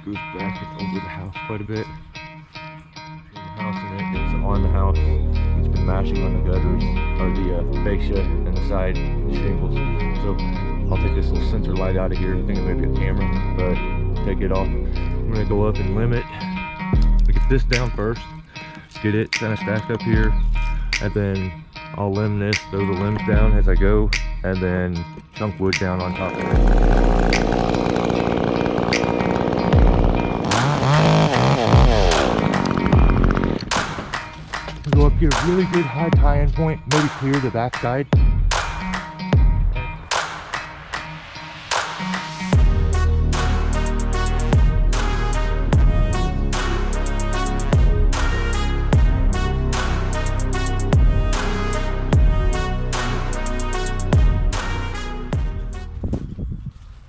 goes back and over the house quite a bit. The house and it's on the house. It's been mashing on the gutters, or the fascia and the side shingles. So I'll take this little sensor light out of here. I think it may be a camera, but take it off. I'm gonna go up and limb it. Get this down first. Get it kind of stacked up here, and then I'll limb this, throw the limbs down as I go, and then chunk wood down on top of it. Go up here, really good high tie-in point, maybe clear the back side.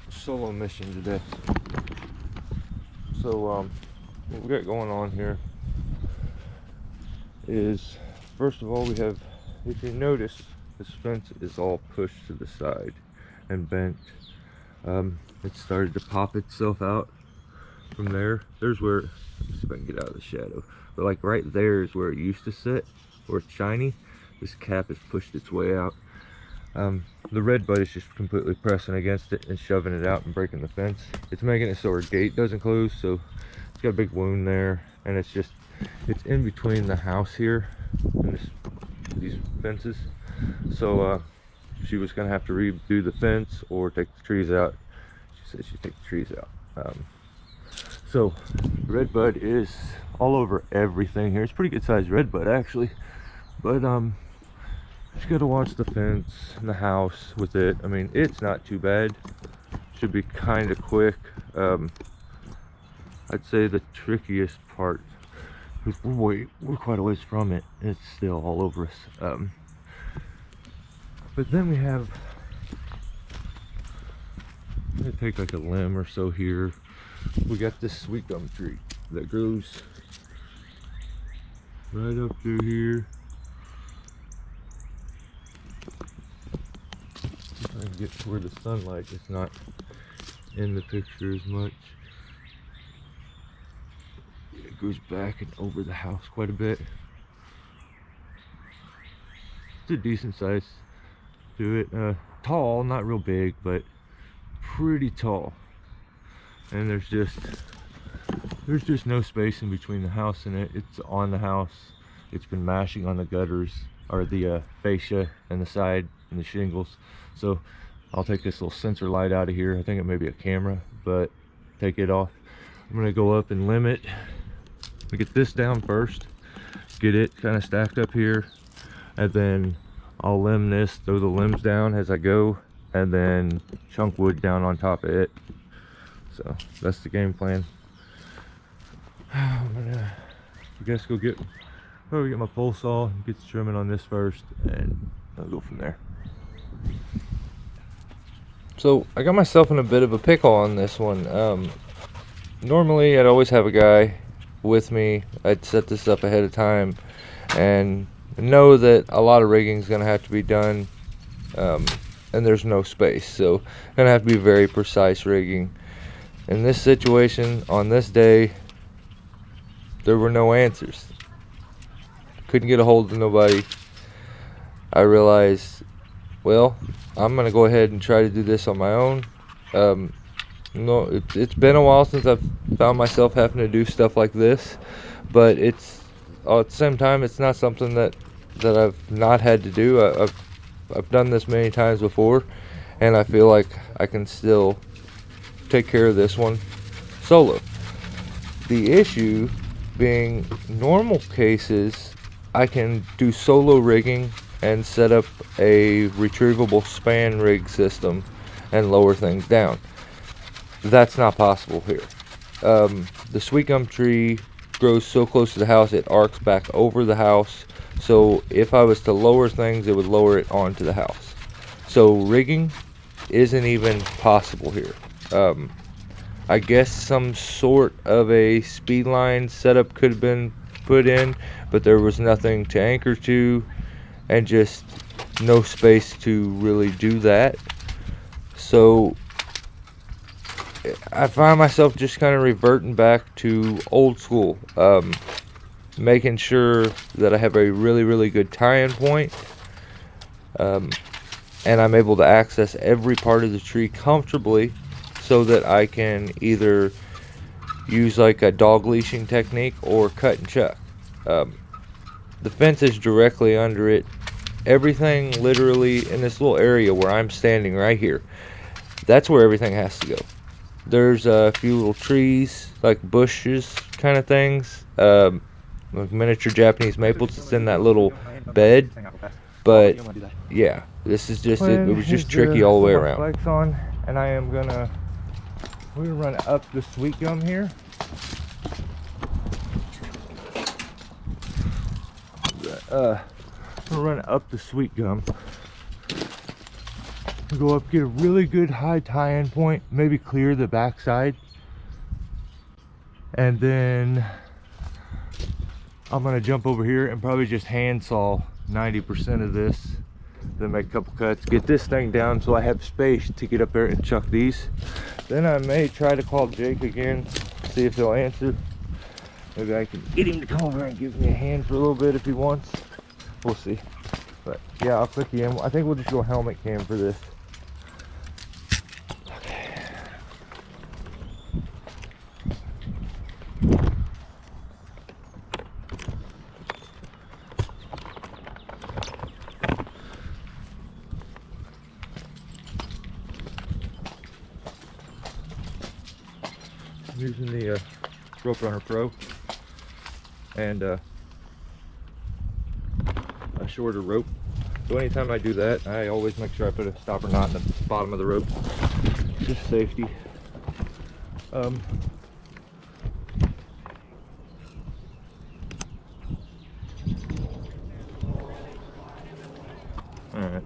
Solo mission today. So what we got going on here is, first of all, we have, if you notice, this fence is all pushed to the side and bent. It started to pop itself out from there. There's where, let me see if I can get out of the shadow, but like right there is where it used to sit, where it's shiny. This cap has pushed its way out. The red bud is just completely pressing against it and shoving it out and breaking the fence. It's making it so our gate doesn't close, so it's got a big wound there, and it's in between the house here and these fences. So she was gonna have to redo the fence or take the trees out. She said she'd take the trees out. So red bud is all over everything here. It's pretty good sized red bud actually, but just gotta watch the fence and the house with it. I mean, it's not too bad. Should be kind of quick. I'd say the trickiest part, because we're quite a ways from it, it's still all over us. But then we have, I'm gonna take like a limb or so here. We got this sweet gum tree that grows right up through here. I can get to where the sunlight is not in the picture as much. It goes back and over the house quite a bit. It's a decent size to it. Tall, not real big, but pretty tall. And there's just no space in between the house and it. It's on the house. It's been mashing on the gutters, or the fascia and the side and the shingles. So I'll take this little sensor light out of here. I think it may be a camera, but take it off. I'm gonna go up and limb it. Get this down first, get it kind of stacked up here, and then I'll limb this, throw the limbs down as I go, and then chunk wood down on top of it. So that's the game plan. I'm gonna, I guess, probably get my pole saw and get the trimming on this first, and I'll go from there. So I got myself in a bit of a pickle on this one. Normally I'd always have a guy with me. I'd set this up ahead of time and know that a lot of rigging is going to have to be done, and there's no space, so gonna have to be very precise rigging. In this situation, on this day, there were no answers. Couldn't get a hold of nobody. I realized, well, I'm gonna go ahead and try to do this on my own. No, it's been a while since I've found myself having to do stuff like this, but it's at the same time, it's not something that I've not had to do. I've done this many times before, and I feel like I can still take care of this one solo. The issue being, normal cases, I can do solo rigging and set up a retrievable span rig system and lower things down. That's not possible here. The sweet gum tree grows so close to the house, it arcs back over the house. So if I was to lower things, it would lower it onto the house. So rigging isn't even possible here. I guess some sort of a speed line setup could have been put in, but there was nothing to anchor to, and just no space to really do that. So I find myself just kind of reverting back to old school, making sure that I have a really good tie-in point, um, and I'm able to access every part of the tree comfortably, so that I can either use like a dog leashing technique or cut and chuck. Um, the fence is directly under it. Everything literally in this little area where I'm standing right here, that's where everything has to go. There's a few little trees, like bushes kind of things, like miniature Japanese maples that's in that little bed. But yeah, this is just it. It was just tricky all the way around. Spikes on, and we're gonna run up the sweet gum here. We'll run up the sweet gum. Go up, get a really good high tie-in point, maybe clear the backside, and then I'm gonna jump over here and probably just hand saw 90% of this, then make a couple cuts, get this thing down so I have space to get up there and chuck these. Then I may try to call Jake again, see if he'll answer. Maybe I can get him to come over and give me a hand for a little bit if he wants. We'll see. But yeah, I'll click you in. I think we'll just go helmet cam for this. I'm using the Rope Runner Pro and a shorter rope. So anytime I do that, I always make sure I put a stopper knot in the bottom of the rope. Just safety. Alright,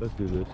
let's do this.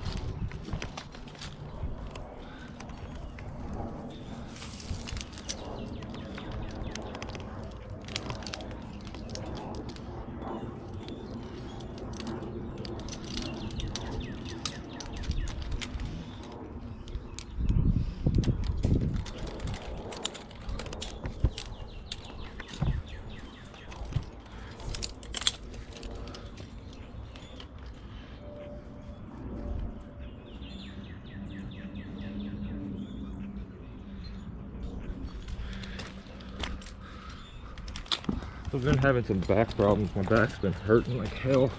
I've been having some back problems. My back's been hurting like hell.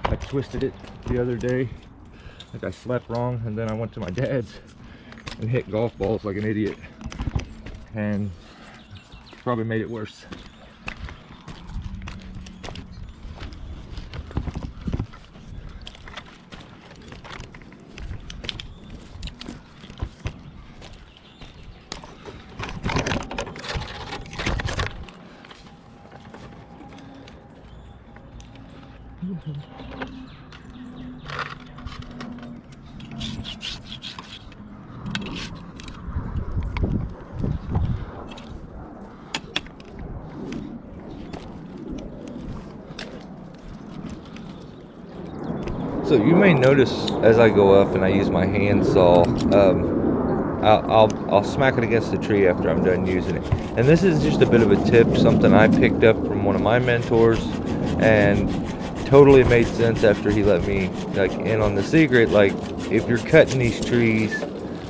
I twisted it the other day. Like I slept wrong, and then I went to my dad's and hit golf balls like an idiot. And probably made it worse. So you may notice as I go up and I use my hand saw, I'll smack it against the tree after I'm done using it. And this is just a bit of a tip, something I picked up from one of my mentors, and totally made sense after he let me like in on the secret. Like if you're cutting these trees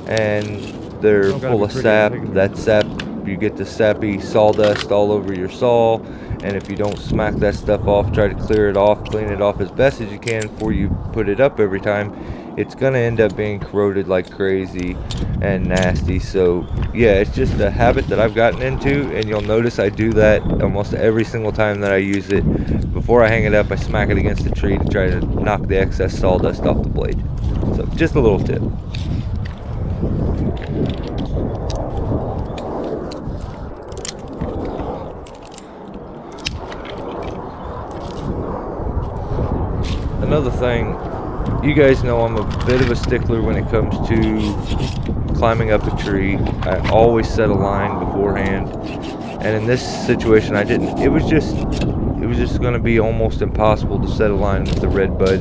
and they're full of sap, that sap, you get the sappy sawdust all over your saw. And if you don't smack that stuff off, try to clear it off, clean it off as best as you can before you put it up every time, it's gonna end up being corroded like crazy and nasty. So yeah, it's just a habit that I've gotten into, and you'll notice I do that almost every single time that I use it. Before I hang it up, I smack it against the tree to try to knock the excess sawdust off the blade. So just a little tip. Another thing, you guys know I'm a bit of a stickler when it comes to climbing up a tree. I always set a line beforehand, and in this situation I didn't. It was just going to be almost impossible to set a line with the red bud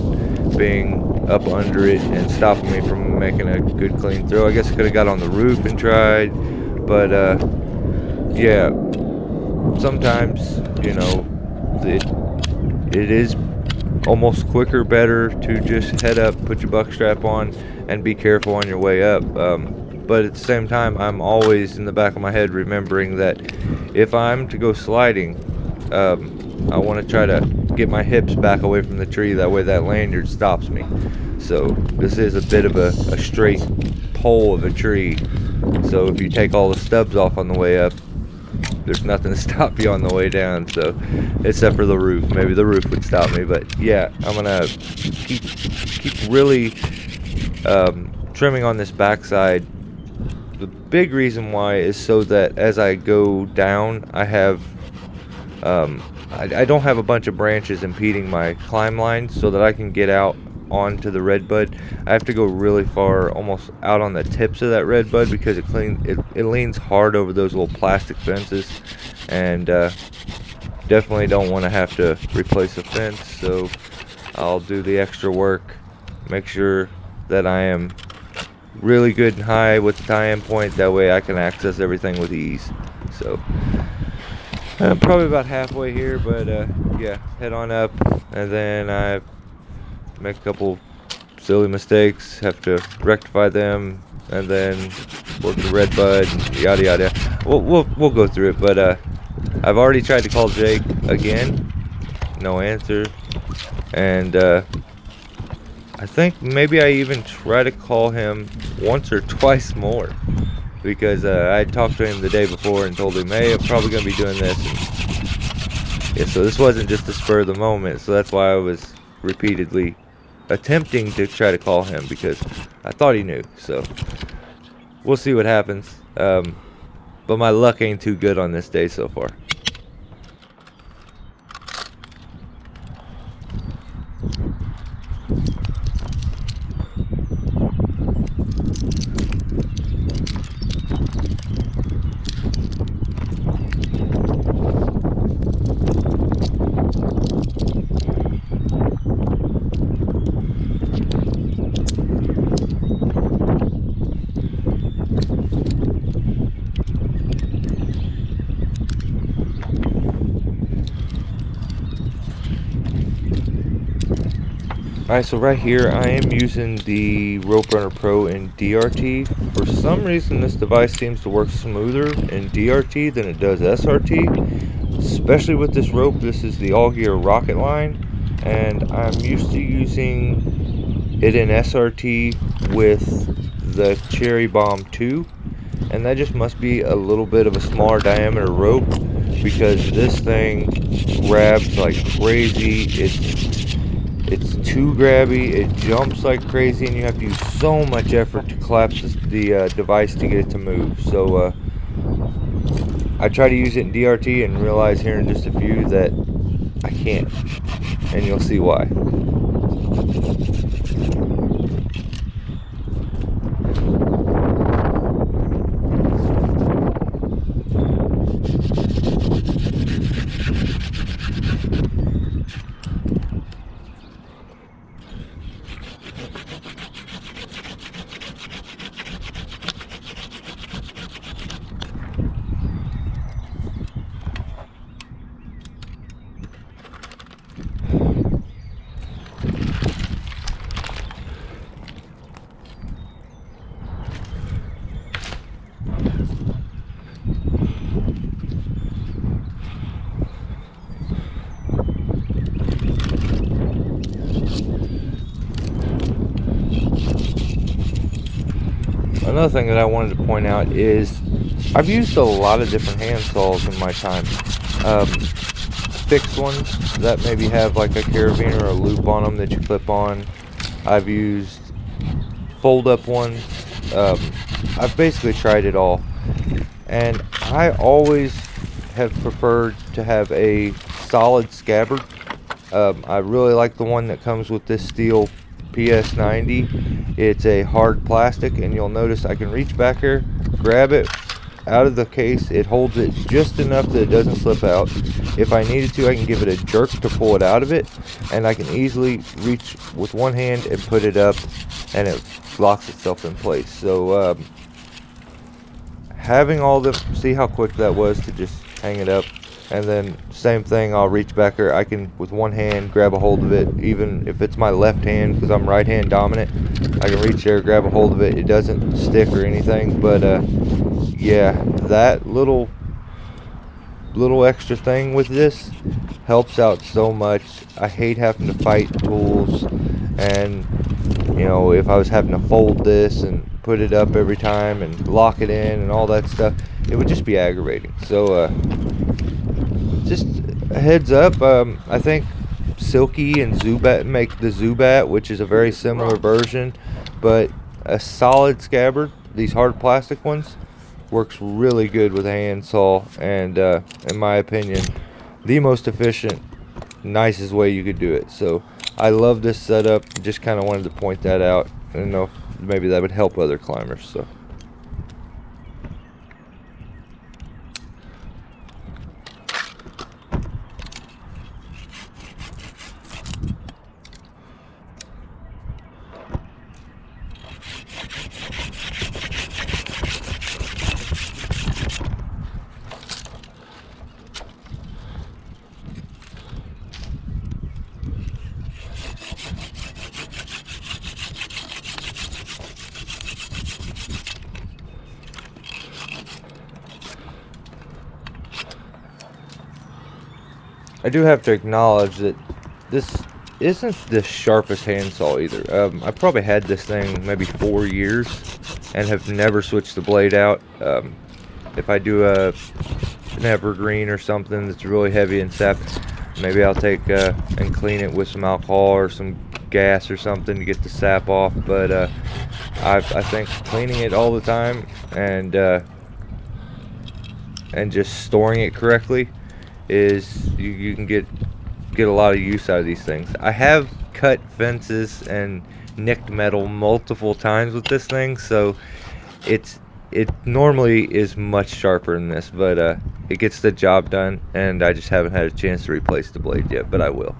being up under it and stopping me from making a good clean throw. I guess I could have got on the roof and tried, But yeah, sometimes, you know, it is almost quicker, better to just head up, put your buck strap on, and be careful on your way up. But at the same time, I'm always in the back of my head remembering that if I'm to go sliding, I want to try to get my hips back away from the tree. That way that lanyard stops me. So this is a bit of a straight pole of a tree. So if you take all the stubs off on the way up, there's nothing to stop you on the way down. So except for the roof, maybe the roof would stop me. But yeah, I'm gonna keep really trimming on this backside. The big reason why is so that as I go down, I have I don't have a bunch of branches impeding my climb line, so that I can get out onto the redbud. I have to go really far, almost out on the tips of that redbud, because it leans hard over those little plastic fences, and definitely don't want to have to replace a fence. So I'll do the extra work, make sure that I am really good and high with the tie-in point. That way I can access everything with ease. So I'm probably about halfway here, but yeah, head on up, and then I make a couple silly mistakes, have to rectify them, and then work the red bud, yada yada. We'll go through it, but I've already tried to call Jake again, no answer, and I think maybe I even try to call him once or twice more, because I talked to him the day before and told him, hey, I'm probably going to be doing this. And yeah, so this wasn't just a spur of the moment, so that's why I was repeatedly attempting to try to call him, because I thought he knew. So we'll see what happens. But my luck ain't too good on this day so far. Alright, so right here I am using the Rope Runner Pro in DRT. For some reason this device seems to work smoother in DRT than it does SRT. Especially with this rope. This is the All Gear Rocket Line, and I'm used to using it in SRT with the Cherry Bomb 2. And that just must be a little bit of a smaller diameter rope, because this thing grabs like crazy. It's too grabby, it jumps like crazy, and you have to use so much effort to collapse the device to get it to move. So I try to use it in DRT and realize here in just a few that I can't, and you'll see why. Another thing that I wanted to point out is I've used a lot of different hand saws in my time. Fixed ones that maybe have like a carabiner or a loop on them that you clip on. I've used fold up ones. I've basically tried it all, and I always have preferred to have a solid scabbard. I really like the one that comes with this Stihl PS90. It's a hard plastic, and you'll notice I can reach back here, grab it out of the case. It holds it just enough that it doesn't slip out. If I needed to, I can give it a jerk to pull it out of it, and I can easily reach with one hand and put it up, and it locks itself in place. So having all the, see how quick that was to just hang it up. And then same thing, I'll reach back here. I can, with one hand, grab a hold of it, even if it's my left hand, because I'm right hand dominant. I can reach there, grab a hold of it. It doesn't stick or anything, but yeah, that little extra thing with this helps out so much. I hate having to fight tools, and you know, if I was having to fold this and put it up every time and lock it in and all that stuff, it would just be aggravating. So just a heads up, I think Silky and Zubat make the Zubat, which is a very similar version, but a solid scabbard, these hard plastic ones, works really good with a handsaw, and in my opinion, the most efficient, nicest way you could do it. So I love this setup. Just kind of wanted to point that out. I don't know if maybe that would help other climbers. So I do have to acknowledge that this isn't the sharpest handsaw either. I probably had this thing maybe 4 years and have never switched the blade out. If I do an evergreen or something that's really heavy and sap, maybe I'll take and clean it with some alcohol or some gas or something to get the sap off. But I think cleaning it all the time and just storing it correctly is you can get a lot of use out of these things. I have cut fences and nicked metal multiple times with this thing, so it normally is much sharper than this, but it gets the job done, and I just haven't had a chance to replace the blade yet, but I will.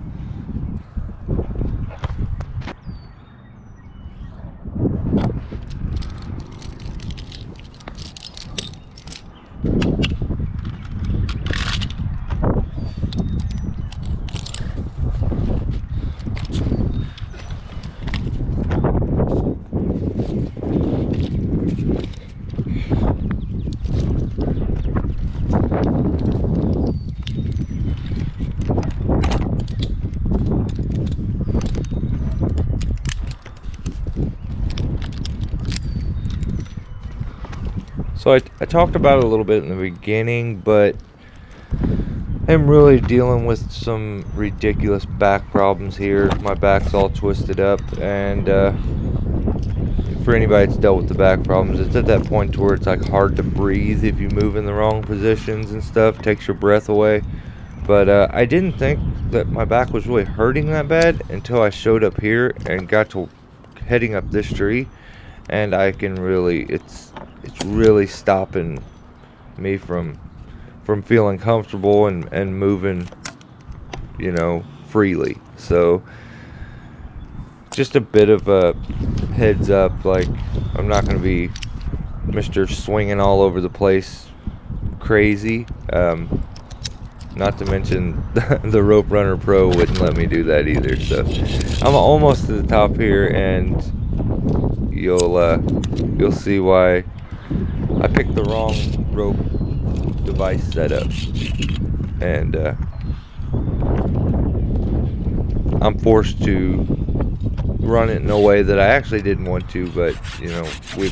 So I talked about it a little bit in the beginning, but I'm really dealing with some ridiculous back problems here. My back's all twisted up, and for anybody that's dealt with the back problems, it's at that point to where it's like hard to breathe if you move in the wrong positions and stuff. It takes your breath away. But I didn't think that my back was really hurting that bad until I showed up here and got to heading up this tree, and I can really, it's really stopping me from feeling comfortable and moving, you know, freely. So just a bit of a heads up, like I'm not going to be Mr. Swinging all over the place crazy. Not to mention the Rope Runner Pro wouldn't let me do that either. So I'm almost to the top here, and you'll see why I picked the wrong rope device setup, and I'm forced to run it in a way that I actually didn't want to, but you know, we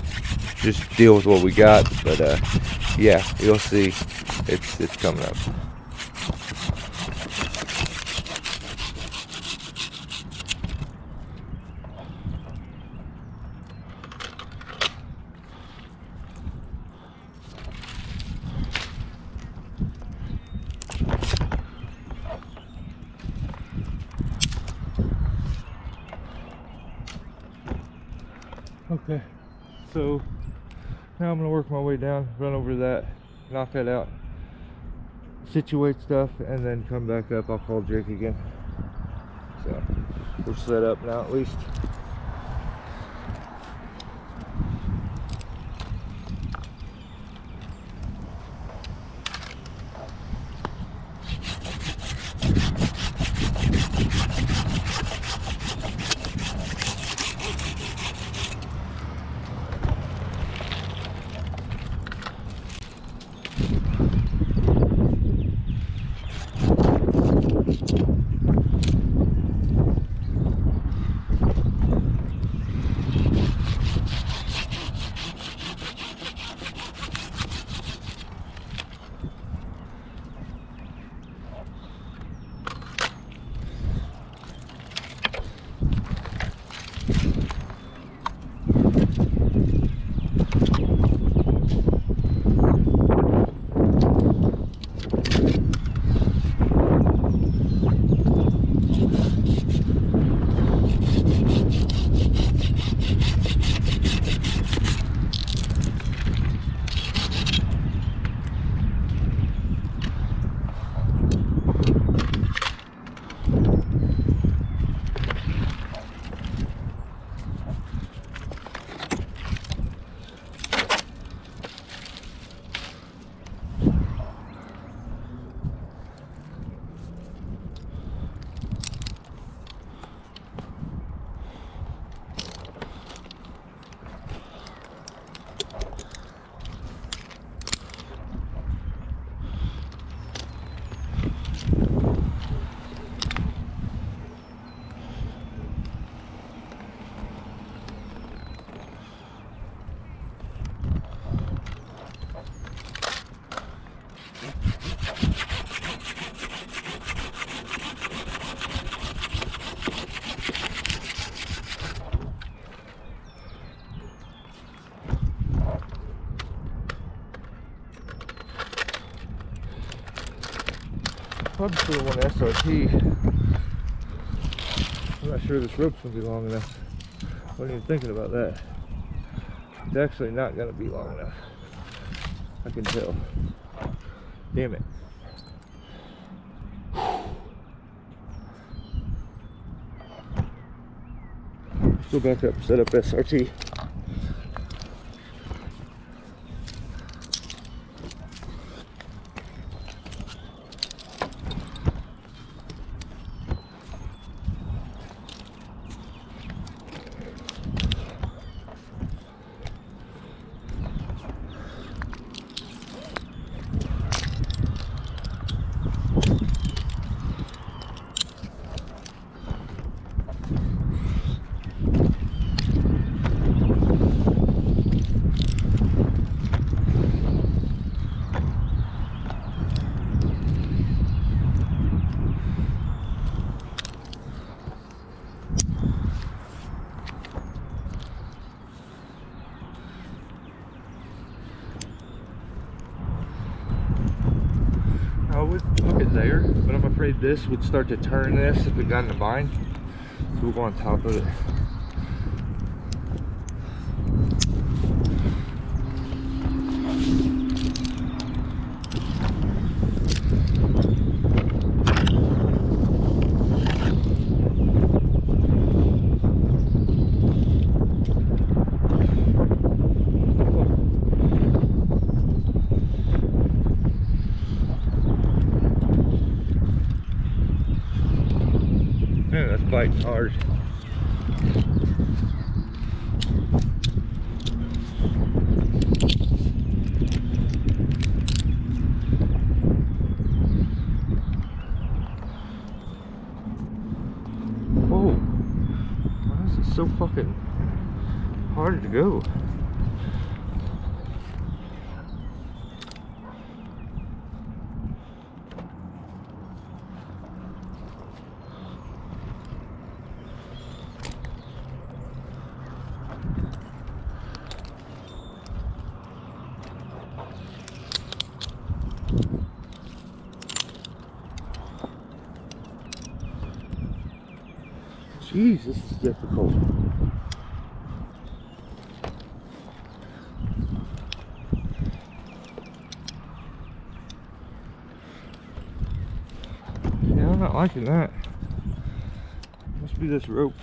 just deal with what we got. But yeah, you'll see it's coming up. Okay, so now I'm gonna work my way down, run over that, knock that out, situate stuff, and then come back up. I'll call Jake again. So we're set up now at least. probably should have won SRT. I'm not sure this rope's gonna be long enough. I wasn't even thinking about that. It's actually not gonna be long enough. I can tell. Damn it. Let's go back up, set up SRT. I would hook it there, but I'm afraid this would start to turn this if it got in the bind. So we'll go on top of it. Man, that's biting hard. Whoa, why is it so fucking hard to go? Jeez, this is difficult. Yeah, I'm not liking that. Must be this rope.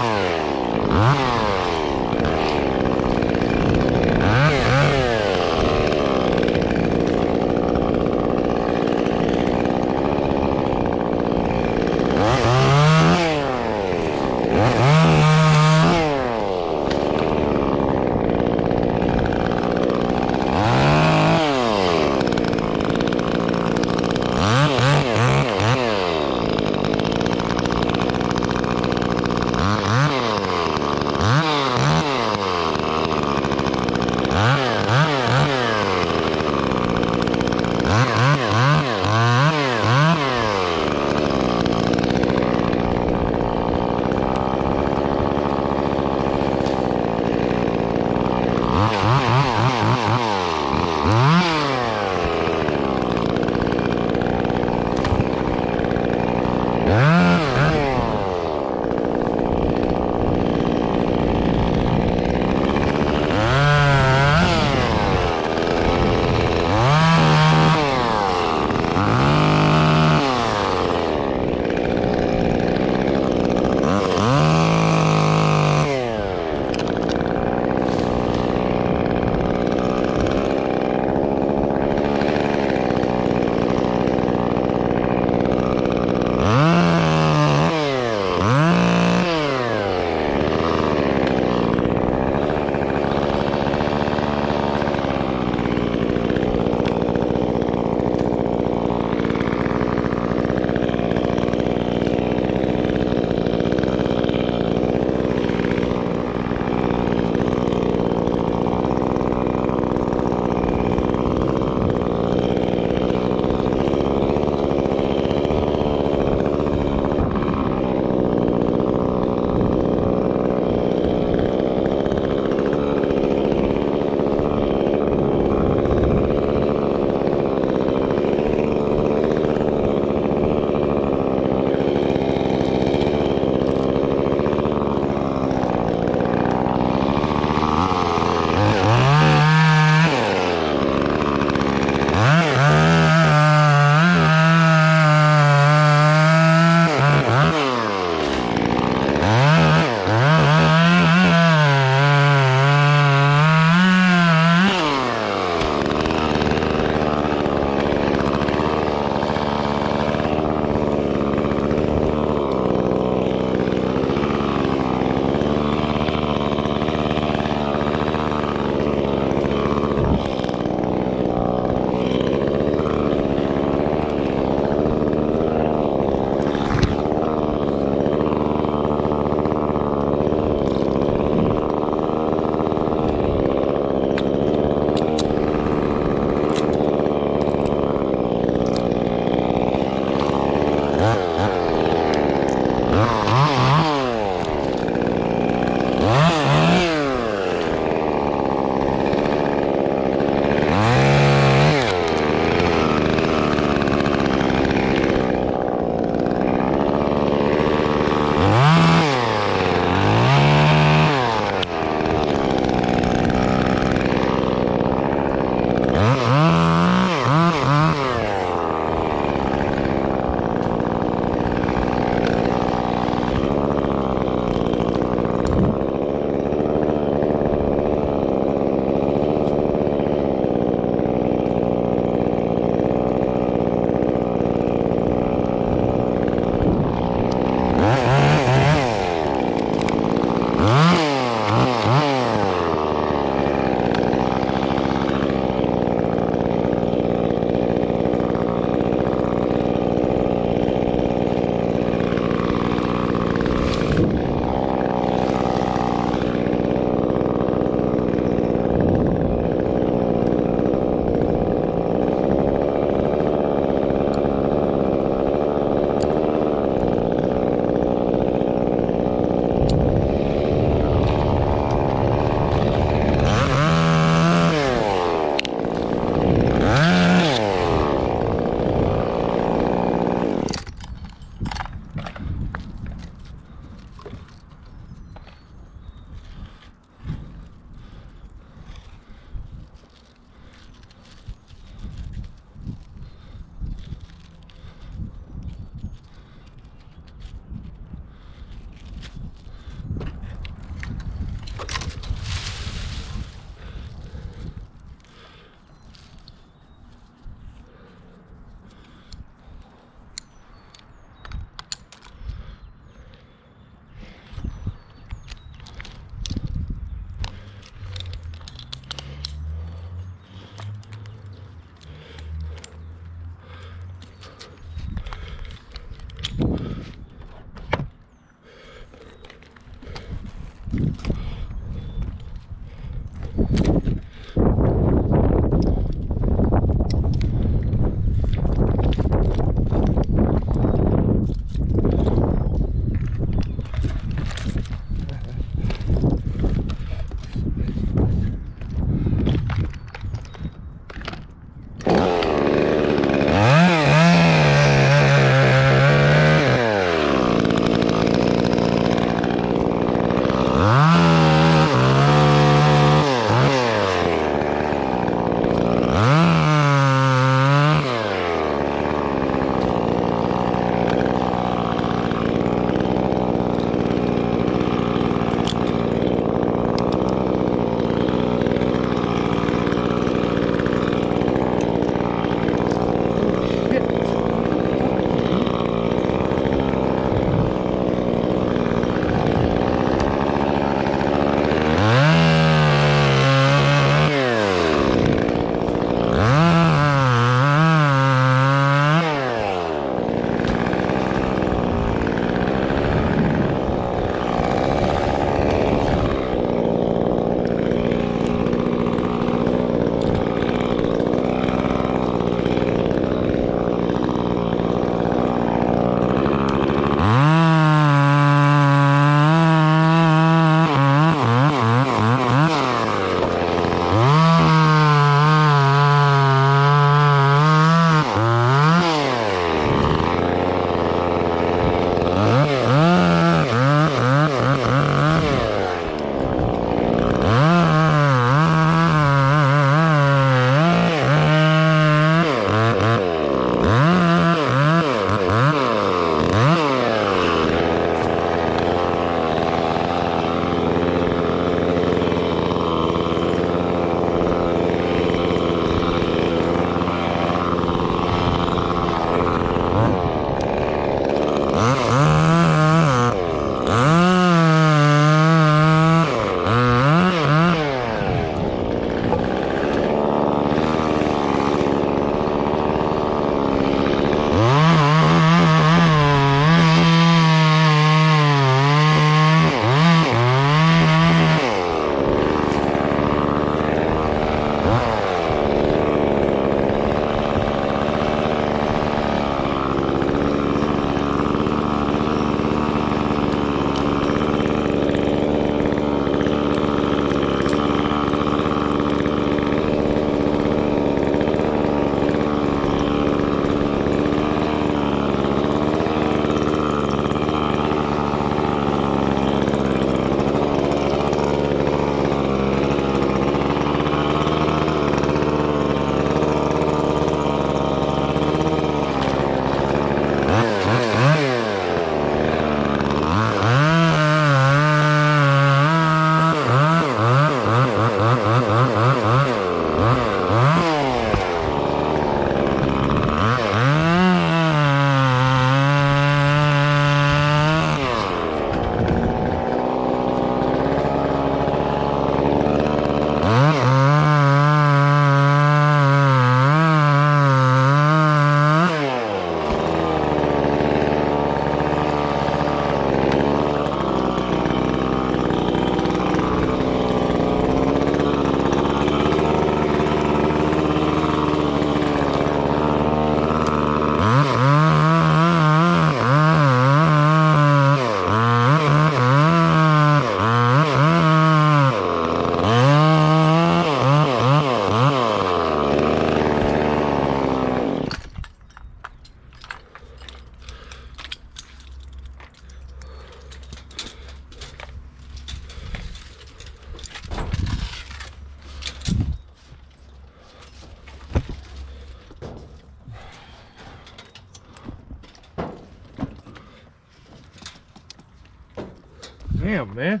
Damn, man.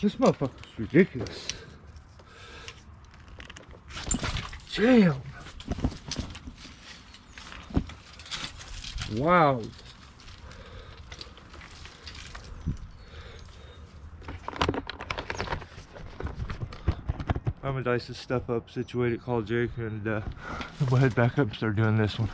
This motherfucker's ridiculous. Damn. Wow. I'm gonna dice this stuff up, situate it, call Jake, and we'll head back up and start doing this one.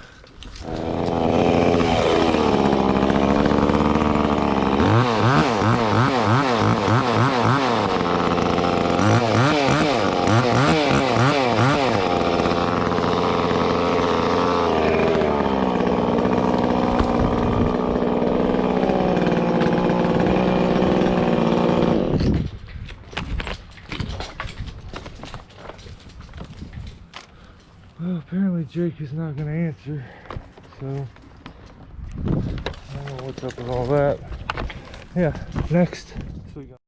Jake is not going to answer, so I don't know what's up with all that. Yeah, next. So we got